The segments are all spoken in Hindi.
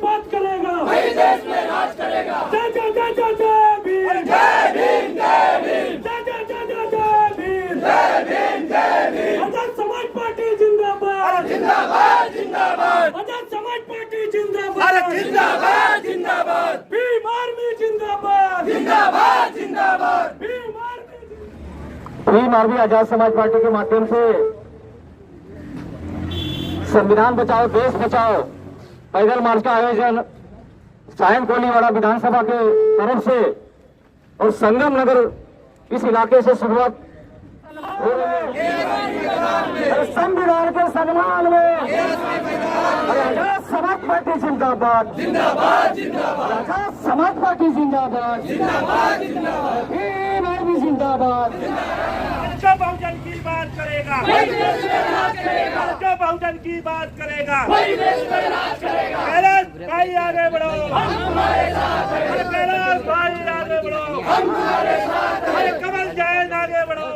बात करेगा वही देश में राज करेगा। जय जय जय जय जय भीम, जय भीम, जय भीम, जय जय जय जय जय भीम, जय भीम, जय भीम। आजाद समाज पार्टी जिंदाबाद, जिंदाबाद, जिंदाबाद, आजाद समाज पार्टी जिंदाबाद, जिंदाबाद, जिंदाबाद, भीम आर्मी जिंदाबाद, जिंदाबाद, जिंदाबाद। भीम आर्मी आजाद समाज पार्टी के माध्यम से संविधान बचाओ देश बचाओ पैदल मार्च का आयोजन सायन कोलीवाड़ा विधानसभा के तरफ से और संगम नगर इस इलाके से शुरुआत हो रही है। संविधान के सम्मान में आजाद समाज पार्टी जिंदाबाद, जिंदाबाद, जिंदाबाद, आजाद समाज पार्टी जिंदाबाद, जिंदाबाद, जिंदाबाद। भीम आर्मी जिंदाबाद। जो बहुजन की बात करेगा वही देश में राज करेगा। जो बहुजन की बात करेगा वही देश में राज करेगा। कैलाश भाई आगे बढ़ो, हम तुम्हारे साथ हैं। कैलाश भाई आगे बढ़ो, हम तुम्हारे साथ हैं। अरे कमल जैन आगे बढ़ो।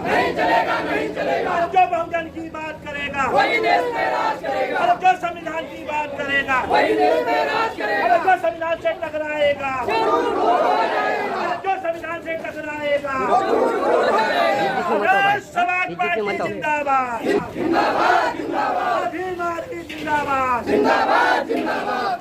नहीं चलेगा, नहीं चलेगा। जो बहुजन की बात करेगा वही देश में राज करेगा। अरे जो संविधान की बात करेगा वही देश में राज अरे करेगा। जो संविधान से टकराएगा जरूर हो जाएगा। जो संविधान से टकराएगा जरूर हो जाएगा। आजाद समाज पार्टी जिंदाबाद, जिंदाबाद, जिंदाबाद, भीम आर्मी जिंदाबाद, जिंदाबाद, जिंदाबाद।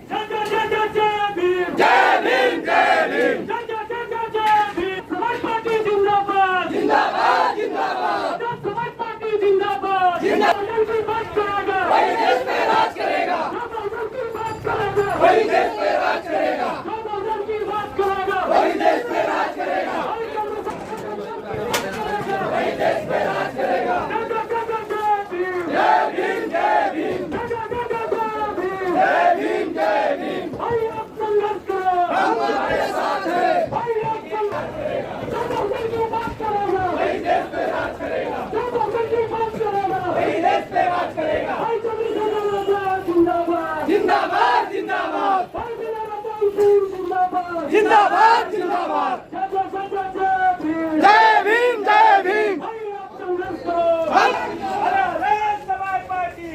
जय जय जय जय जय भीम, जय भीम, जय भीम, जय जय जय जय जय भीम। समाज पार्टी जिंदाबाद, जिंदाबाद, जिंदाबाद। आजाद समाज पार्टी जिंदाबाद, बहुजन की बात करेगा वही देश में राज करेगा। जो बहुजन की बात करेगा वही देश में राज करेगा। जो बहुजन की बात करेगा वही देश में राज करेगा। वही देश में राज करेगा। जय भीम, जय भीम, जय भीम, जय भीम। हम तुम्हारे साथ हैं। वही देश में राज करेगा। वही देश में राज करेगा। जिंदाबाद, जिंदाबाद, जिंदाबाद, जिंदाबाद। जय भीम, जय भीम। समाज पार्टी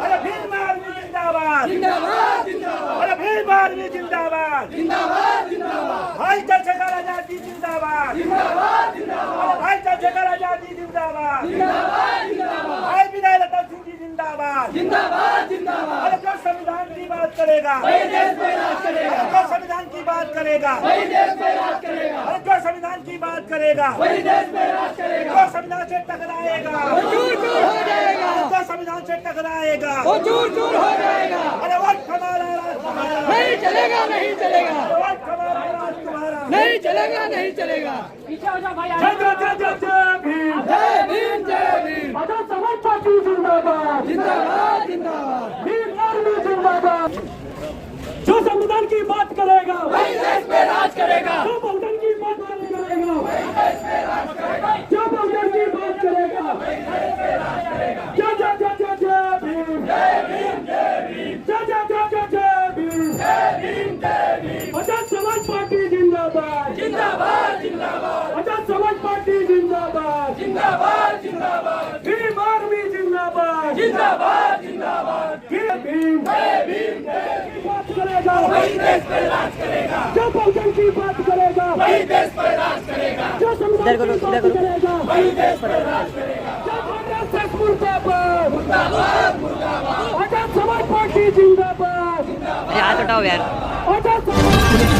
अरे भीम आर्मी जिंदाबाद, जिंदाबाद, जिंदाबाद, अरे भीम आर्मी जिंदाबाद, जिंदाबाद, जिंदाबाद, भाई चंद्रशेखर आजादी जिंदाबाद, जिंदाबाद, जिंदाबाद, भाई चंद्रशेखर आजादी जिंदाबाद, जिंदाबाद, जिंदाबाद, भाई विनय रतन सिंह जी जिंदाबाद। जिंदाबाद, जिंदाबाद। अरे जो संविधान की बात करेगा वही देश में राज करेगा। अरे जो संविधान की बात करेगा वही देश में राज करेगा। अरे जो संविधान की बात करेगा वही देश में राज करेगा। जो संविधान से टकराएगा चूर चूर हो जाएगा। जो संविधान से टकराएगा वो चूर चूर हो जाएगा। अरे वोट हमारा राज तुम्हारा, नहीं चलेगा, नहीं चलेगा, वोट हमारा राज तुम्हारा। नहीं चलेगा, नहीं चलेगा। जय जय जय जय जय भीम, जय भीम, जय भीम, आजाद समाज पार्टी जिंदाबाद, जिंदाबाद, जिंदाबाद। भीम आर्मी जिंदाबाद। जो संविधान की बात करेगा वही देश में राज करेगा। जो बहुजन की बात करेगा वही देश में राज करेगा। जो बहुजन की बात करेगा वही देश में राज करेगा। जय जय जय जय जय भीम, जय भीम, जय भीम, जय जय जय जय जय भीम। जय भीम, जय भीम। आजाद समाज पार्टी जिंदाबाद, जिंदाबाद, जिंदाबाद, आजाद समाज पार्टी जिंदाबाद, जिंदाबाद, जिंदाबाद, भीम आर्मी जिंदाबाद, जिंदाबाद, जिंदाबाद। भीम जय भीम, जय की बात करेगा वही देश में राज करेगा। जो बहुजन की बात करेगा वही देश पर राज करेगा। जो संविधान की बात करेगा वही देश पर राज करेगा। जो कांग्रेस मुर्दाबाद, मुर्दाबाद, मुर्दाबाद, आजाद समाज पार्टी जिंदाबाद, अरे हाथ उठाओ यार। आजाद समाज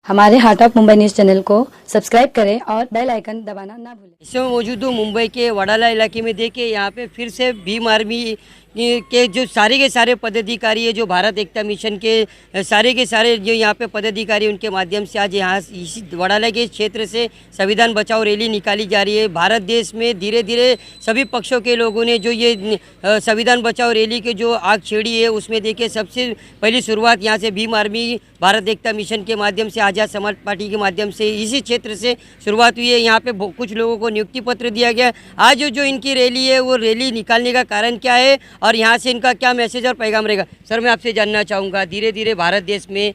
हमारे heart of Mumbai news channel को सब्सक्राइब करें और बेल आइकन दबाना ना भूलें। इस समय मौजूद हूँ मुंबई के वडाला इलाके में। देखिए यहाँ पे फिर से भीम आर्मी के जो सारे के सारे पदाधिकारी है, जो भारत एकता मिशन के सारे के सारे जो यहाँ पे पदाधिकारी, उनके माध्यम से आज यहाँ इसी वडाला के क्षेत्र से संविधान बचाओ रैली निकाली जा रही है। भारत देश में धीरे धीरे सभी पक्षों के लोगों ने जो ये संविधान बचाओ रैली के जो आग छेड़ी है, उसमें देखिए सबसे पहली शुरुआत यहाँ से भीम आर्मी भारत एकता मिशन के माध्यम से, आज़ाद समाज पार्टी के माध्यम से इसी क्षेत्र से शुरुआत हुई है। यहाँ पे कुछ लोगों को नियुक्ति पत्र दिया गया। आज जो इनकी रैली है, वो रैली निकालने का कारण क्या है और यहाँ से इनका क्या मैसेज और पैगाम रहेगा? सर, मैं आपसे जानना चाहूँगा, धीरे धीरे भारत देश में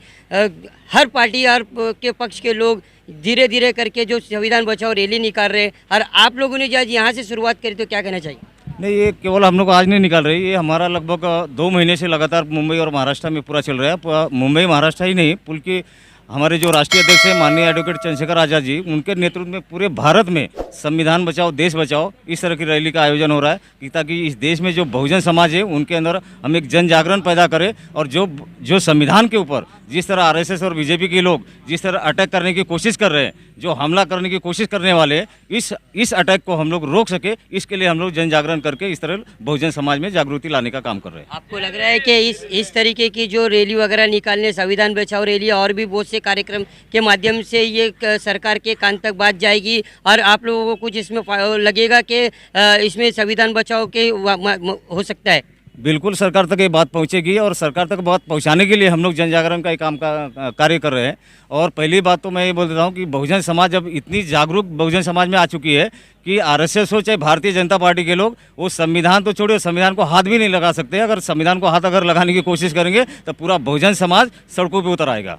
हर पार्टी, हर के पक्ष के लोग धीरे धीरे करके जो संविधान बचाओ रैली निकाल रहे हैं, और आप लोगों ने जब यहाँ से शुरुआत करी तो क्या कहना चाहिए? नहीं, ये केवल हम लोग आज नहीं निकाल रहे, ये हमारा लगभग 2 महीने से लगातार मुंबई और महाराष्ट्र में पूरा चल रहा है। मुंबई महाराष्ट्र ही नहीं, बल्कि हमारे जो राष्ट्रीय अध्यक्ष हैं माननीय एडवोकेट चंद्रशेखर आज़ाद जी, उनके नेतृत्व में पूरे भारत में संविधान बचाओ देश बचाओ इस तरह की रैली का आयोजन हो रहा है कि ताकि इस देश में जो बहुजन समाज है उनके अंदर हम एक जन जागरण पैदा करें और जो संविधान के ऊपर जिस तरह आरएसएस और बीजेपी के लोग जिस तरह अटैक करने की कोशिश कर रहे हैं, जो हमला करने की कोशिश करने वाले इस अटैक को हम लोग रोक सके, इसके लिए हम लोग जन जागरण करके इस तरह बहुजन समाज में जागृति लाने का काम कर रहे हैं। आपको लग रहा है कि इस तरीके की जो रैली वगैरह निकालने, संविधान बचाओ रैली और भी बहुत से कार्यक्रम के माध्यम से ये सरकार के कान तक बात जाएगी और आप लोगों को कुछ इसमें लगेगा कि इसमें संविधान बचाओ के हो सकता है? बिल्कुल सरकार तक ये बात पहुंचेगी और सरकार तक बात पहुंचाने के लिए हम लोग जन जागरण का काम का कार्य कर रहे हैं। और पहली बात तो मैं ये बोल देता हूं कि बहुजन समाज अब इतनी जागरूक बहुजन समाज में आ चुकी है कि आरएसएस हो चाहे भारतीय जनता पार्टी के लोग, वो संविधान तो छोड़िए, संविधान को हाथ भी नहीं लगा सकते। अगर संविधान को हाथ अगर लगाने की कोशिश करेंगे तो पूरा बहुजन समाज सड़कों पर उतर आएगा।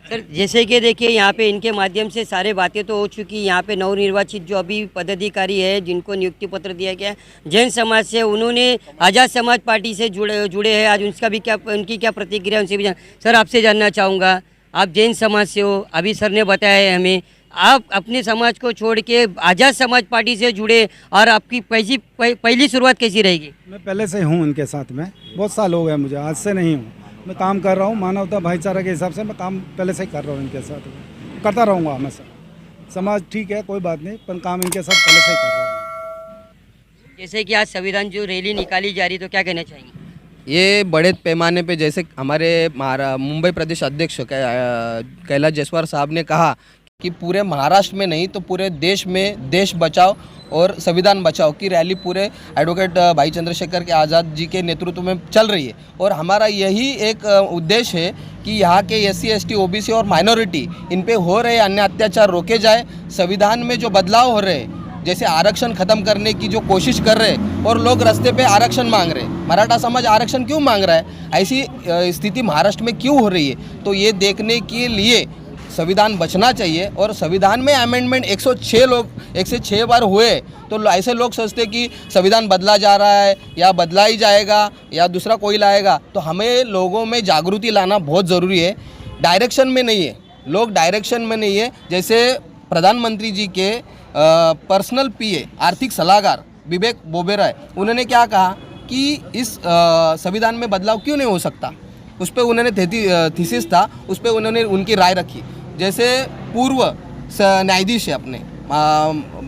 सर, जैसे कि देखिए यहाँ पे इनके माध्यम से सारे बातें तो हो चुकी। यहाँ पे नवनिर्वाचित जो अभी पदाधिकारी है जिनको नियुक्ति पत्र दिया गया है जैन समाज से, उन्होंने आज़ाद समाज पार्टी से जुड़े हैं। आज उनकी क्या प्रतिक्रिया उनसे भी सर आपसे जानना चाहूँगा। आप जैन समाज से हो, अभी सर ने बताया है हमें, आप अपने समाज को छोड़ के आज़ाद समाज पार्टी से जुड़े और आपकी पहली शुरुआत कैसी रहेगी? मैं पहले से हूँ उनके साथ में, बहुत साल हो गए मुझे, आज से नहीं हूँ। मैं काम कर रहा हूँ मानवता भाईचारा के हिसाब से, मैं काम पहले से ही कर रहा हूँ इनके साथ, करता रहूँगा हमेशा। समाज ठीक है, कोई बात नहीं, पर काम इनके साथ पहले से ही कर रहा हूँ। जैसे कि आज संविधान जो रैली निकाली जा रही, तो क्या कहना चाहेंगे? ये बड़े पैमाने पे, जैसे हमारे मुंबई प्रदेश अध्यक्ष कैलाश जायसवाल साहब ने कहा कि पूरे महाराष्ट्र में नहीं तो पूरे देश में देश बचाओ और संविधान बचाओ की रैली पूरे एडवोकेट भाई चंद्रशेखर के आज़ाद जी के नेतृत्व में चल रही है। और हमारा यही एक उद्देश्य है कि यहाँ के SC ST OBC और माइनॉरिटी इन पे हो रहे अन्य अत्याचार रोके जाए। संविधान में जो बदलाव हो रहे हैं, जैसे आरक्षण खत्म करने की जो कोशिश कर रहे हैं और लोग रास्ते पे आरक्षण मांग रहे हैं, मराठा समाज आरक्षण क्यों मांग रहा है, ऐसी स्थिति महाराष्ट्र में क्यों हो रही है, तो ये देखने के लिए संविधान बचना चाहिए। और संविधान में अमेंडमेंट 106 बार हुए तो ऐसे लोग सोचते कि संविधान बदला जा रहा है या बदला ही जाएगा या दूसरा कोई लाएगा। तो हमें लोगों में जागृति लाना बहुत ज़रूरी है, डायरेक्शन में नहीं है। लोग डायरेक्शन में नहीं है। जैसे प्रधानमंत्री जी के पर्सनल PA आर्थिक सलाहकार विवेक बोबेराय, उन्होंने क्या कहा कि इस संविधान में बदलाव क्यों नहीं हो सकता, उस पर उन्होंने थीसिस था, उस पर उन्होंने उनकी राय रखी। जैसे पूर्व न्यायाधीश है अपने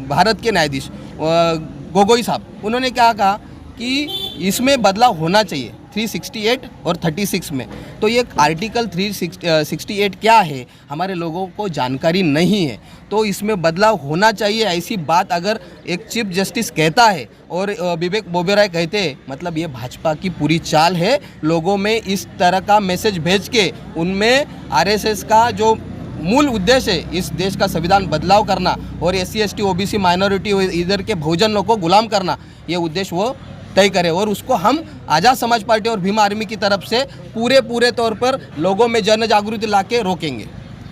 भारत के न्यायाधीश गोगोई साहब, उन्होंने क्या कहा कि इसमें बदलाव होना चाहिए 368 और 36 में। तो ये आर्टिकल 368 क्या है हमारे लोगों को जानकारी नहीं है, तो इसमें बदलाव होना चाहिए। ऐसी बात अगर एक चीफ जस्टिस कहता है और विवेक बोबेराय कहते हैं, मतलब ये भाजपा की पूरी चाल है लोगों में इस तरह का मैसेज भेज के उनमें RSS का जो मूल उद्देश्य है इस देश का संविधान बदलाव करना और SC ST OBC माइनॉरिटी इधर के बहुजन लोगों को गुलाम करना, ये उद्देश्य वो तय करे। और उसको हम आज़ाद समाज पार्टी और भीम आर्मी की तरफ से पूरे तौर पर लोगों में जन जागृति ला के रोकेंगे।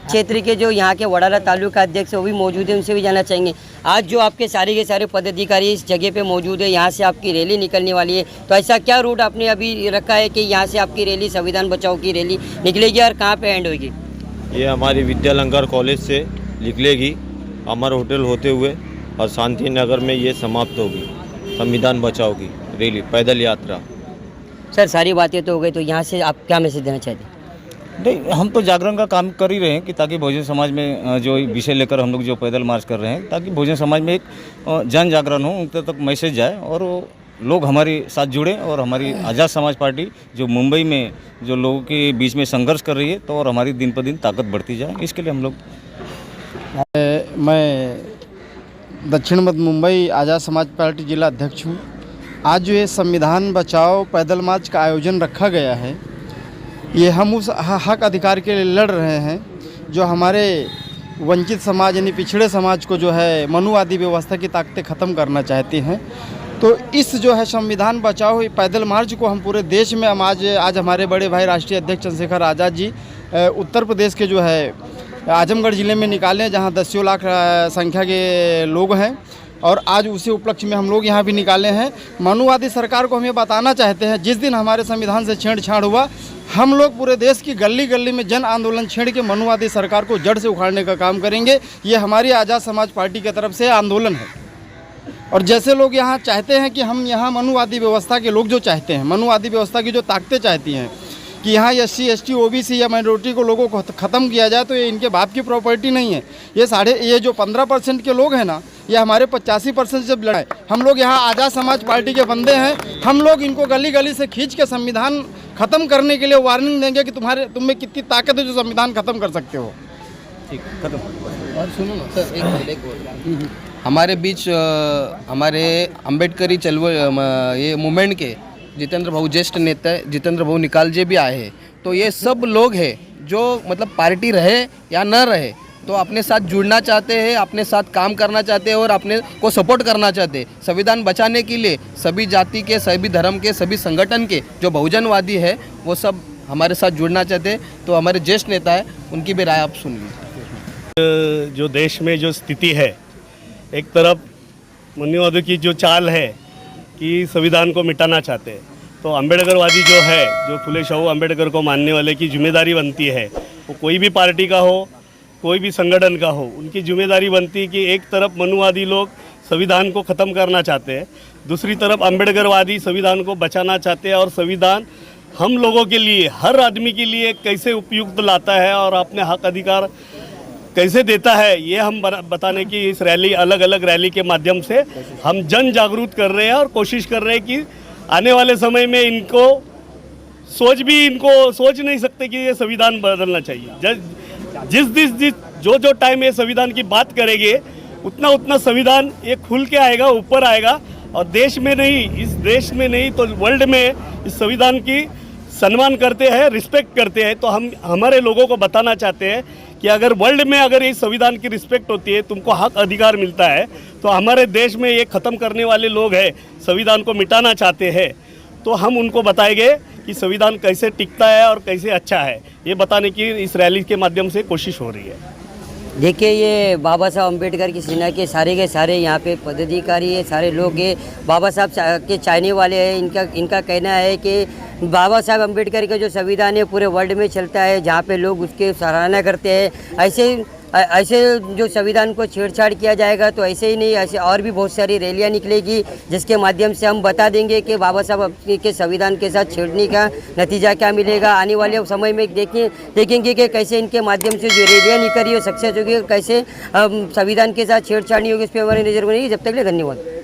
क्षेत्र के जो यहाँ के वडाला तालुका अध्यक्ष वो भी मौजूद है, उनसे भी जानना चाहेंगे। आज जो आपके सारे के सारे पदाधिकारी इस जगह पे मौजूद है, यहाँ से आपकी रैली निकलने वाली है, तो ऐसा क्या रूट आपने अभी रखा है कि यहाँ से आपकी रैली संविधान बचाओ की रैली निकलेगी और कहाँ पे एंड होगी? ये हमारी विद्यालंकर कॉलेज से निकलेगी अमर होटल होते हुए और शांति नगर में ये समाप्त होगी संविधान बचाओ की रैली, पैदल यात्रा। सर, सारी बातें तो हो गई, तो यहाँ से आप क्या मैसेज देना चाहते हैं? नहीं, हम तो जागरण का काम कर ही रहे हैं कि ताकि बहुजन समाज में जो विषय लेकर हम लोग जो पैदल मार्च कर रहे हैं, ताकि बहुजन समाज में एक जन जागरण हो, उन तक मैसेज जाए और लोग हमारे साथ जुड़े और हमारी आज़ाद समाज पार्टी जो मुंबई में जो लोगों के बीच में संघर्ष कर रही है, तो और हमारी दिन पर दिन ताकत बढ़ती जाए, इसके लिए हम लोग। मैं दक्षिण मध्य मुंबई आज़ाद समाज पार्टी जिला अध्यक्ष हूँ। आज जो ये संविधान बचाओ पैदल मार्च का आयोजन रखा गया है, ये हम उस हक अधिकार के लिए लड़ रहे हैं जो हमारे वंचित समाज यानी पिछड़े समाज को जो है मनुवादी व्यवस्था की ताकतें ख़त्म करना चाहती हैं। तो इस जो है संविधान बचाओ पैदल मार्च को हम पूरे देश में हम आज हमारे बड़े भाई राष्ट्रीय अध्यक्ष चंद्रशेखर आज़ाद जी उत्तर प्रदेश के जो है आजमगढ़ ज़िले में निकाले, जहां 10 लाख संख्या के लोग हैं। और आज उसी उपलक्ष्य में हम लोग यहाँ भी निकाले हैं। मनुवादी सरकार को हम ये बताना चाहते हैं, जिस दिन हमारे संविधान से छेड़छाड़ हुआ, हम लोग पूरे देश की गली गली में जन आंदोलन छेड़ के मनुवादी सरकार को जड़ से उखाड़ने का काम करेंगे। ये हमारी आज़ाद समाज पार्टी की तरफ से आंदोलन है। और जैसे लोग यहाँ चाहते हैं कि हम यहाँ मनुवादी व्यवस्था के लोग जो चाहते हैं, मनुवादी व्यवस्था की जो ताकतें चाहती हैं कि यहाँ SC ST OBC या माइनॉरिटी को लोगों को ख़त्म किया जाए, तो ये इनके बाप की प्रॉपर्टी नहीं है। ये जो 15% के लोग हैं ना, ये हमारे 85% जब लड़ाए। हम लोग यहाँ आज़ाद समाज पार्टी के बंदे हैं। हम लोग इनको गली गली से खींच के संविधान ख़त्म करने के लिए वार्निंग देंगे कि तुम में कितनी ताकत है जो संविधान ख़त्म कर सकते हो। ठीक, खत्म। और सुनो ना सर, एक हमारे बीच हमारे अम्बेडकरी ये मूवमेंट के जितेंद्र भाऊ, ज्येष्ठ नेता जितेंद्र भाऊ निकाल जी भी आए हैं। तो ये सब लोग हैं जो मतलब पार्टी रहे या न रहे तो अपने साथ जुड़ना चाहते हैं, अपने साथ काम करना चाहते हैं और अपने को सपोर्ट करना चाहते हैं। संविधान बचाने के लिए सभी जाति के, सभी धर्म के, सभी संगठन के जो बहुजनवादी है वो सब हमारे साथ जुड़ना चाहते हैं। तो हमारे ज्येष्ठ नेता है, उनकी भी राय आप सुन लीजिए। जो देश में जो स्थिति है, एक तरफ मनुवादी की जो चाल है कि संविधान को मिटाना चाहते हैं, तो अम्बेडकरवादी जो है, जो फुले शाहू अम्बेडकर को मानने वाले की जिम्मेदारी बनती है, वो कोई भी पार्टी का हो, कोई भी संगठन का हो, उनकी जिम्मेदारी बनती है कि एक तरफ मनुवादी लोग संविधान को ख़त्म करना चाहते हैं, दूसरी तरफ अम्बेडकरवादी संविधान को बचाना चाहते हैं और संविधान हम लोगों के लिए, हर आदमी के लिए कैसे उपयुक्त लाता है और अपने हक अधिकार कैसे देता है, ये हम बताने की इस रैली, अलग अलग रैली के माध्यम से हम जन जागरूक कर रहे हैं और कोशिश कर रहे हैं कि आने वाले समय में इनको सोच नहीं सकते कि ये संविधान बदलना चाहिए। जिस जो टाइम ये संविधान की बात करेंगे, उतना संविधान ये खुल के आएगा, ऊपर आएगा और देश में नहीं, इस देश में नहीं तो वर्ल्ड में इस संविधान की सम्मान करते हैं, रिस्पेक्ट करते हैं। तो हम हमारे लोगों को बताना चाहते हैं कि अगर वर्ल्ड में अगर इस संविधान की रिस्पेक्ट होती है, तुमको हक अधिकार मिलता है, तो हमारे देश में ये ख़त्म करने वाले लोग हैं, संविधान को मिटाना चाहते हैं, तो हम उनको बताएंगे कि संविधान कैसे टिकता है और कैसे अच्छा है। ये बताने की इस रैली के माध्यम से कोशिश हो रही है। देखिए, ये बाबा साहब अम्बेडकर की सेना के सारे यहाँ पे पदाधिकारी है, सारे लोग ये बाबा साहब के चाहने वाले हैं। इनका कहना है कि बाबा साहब अम्बेडकर का जो संविधान है पूरे वर्ल्ड में चलता है, जहाँ पे लोग उसके सराहना करते हैं। ऐसे जो संविधान को छेड़छाड़ किया जाएगा तो ऐसे ही नहीं, ऐसे और भी बहुत सारी रैलियाँ निकलेगी, जिसके माध्यम से हम बता देंगे कि बाबा साहब के संविधान के साथ छेड़ने का नतीजा क्या मिलेगा। आने वाले समय में देखेंगे कि कैसे इनके माध्यम से जो रैलियाँ निकल रही है सक्सेस होगी, कैसे संविधान के साथ छेड़छाड़ नहीं होगी, उस पर हमारी नज़र बनेगी। जब तक के लिए धन्यवाद।